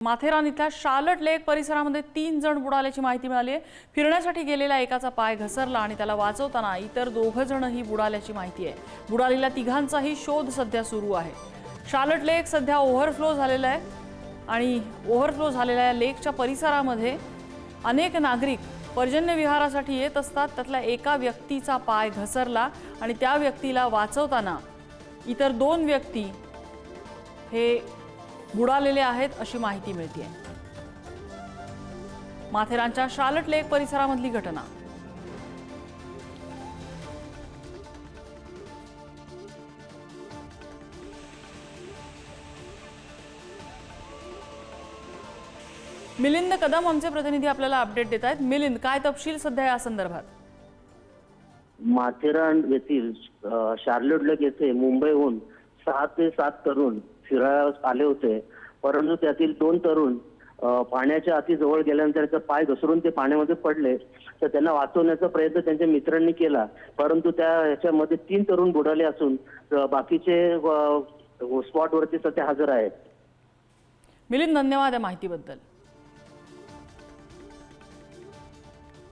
माथेरान इथल्या शार्लट लेक परिसरामध्ये 3 जण बुडाल्याची माहिती मिळाली आहे। फिरण्यासाठी गेलेला एकाचा पाय घसरला आणि त्याला वाचवताना इतर 2 जणही बुडाल्याची माहिती आहे। बुडालेल्या तिघांचाही शोध सध्या सुरू आहे। शार्लट लेक सध्या ओव्हरफ्लो झालेला आहे आणि ओव्हरफ्लो झालेल्या लेकच्या परिसरामध्ये अनेक नागरिक पर्जन्य विहारासाठी येत असतात। त्यातल्या एका व्यक्तीचा पाय घसरला आणि त्या व्यक्तीला वाचवताना इतर 2 व्यक्ती हे बुडालेले आहेत अशी माहिती मिळते आहे। माथेरानच्या शार्लट लेक परिसरामधली घटना। मिलिंद कदम आमचे प्रतिनिधी आपल्याला अपडेट देत आहेत। मिलिंद, काय तपशील सध्या या संदर्भात? माथेरान येथील शार्लट लेक येथे मुंबईहून 6 ते 7 तरुण फिरायला आले होते, परंतु त्यातील 2 तरुण पाण्याच्या अति जवळ गेल्यानंतर त्यांचा पाय घसरून ते पाण्यामध्ये पडले। तर त्यांना वाचवण्याचा प्रयत्न त्यांच्या मित्रांनी केला, परंतु याच्यामध्ये 3 तरुण बुडाले असून बाकीचे स्पॉटवरती सध्या हजर आहेत। मिलिंद, धन्यवाद या माहितीबद्दल।